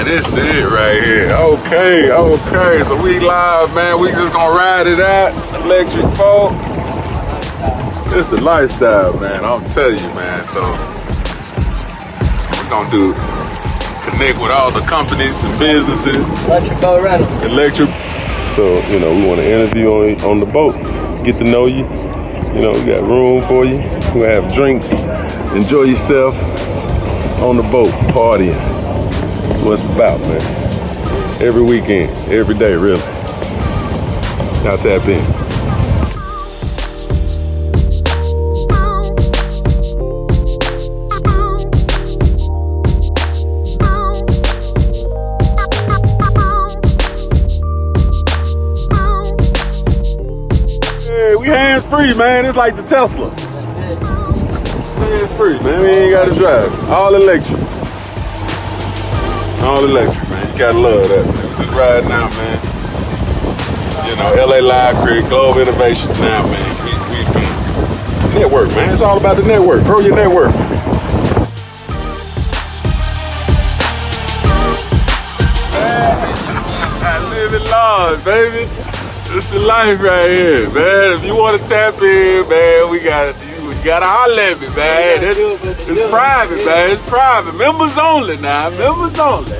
Man, this it right here. Okay, so we live, man. We just gonna ride it out. Electric boat. It's the lifestyle, man. I'm telling you, man. So we're gonna connect with all the companies and businesses. Electric boat rental. Electric. So, you know, we want to interview on the boat, get to know you. You know, we got room for you. We'll have drinks. Enjoy yourself on the boat, partying. That's what it's about, man. Every weekend, every day, really. Now tap in. We hands-free, man. It's like the Tesla. Hands-free, man. We ain't got to drive. All electric. All electric, man. You gotta love that, man. We just riding out, man. You know, LA Live Creek, Global Innovation now, man. We network, man. It's all about the network. Grow your network. I live it large, baby. It's the life right here, man. If you want to tap in, man, you gotta holler at me, man. It's private, man. It's private. Members only now. Members only.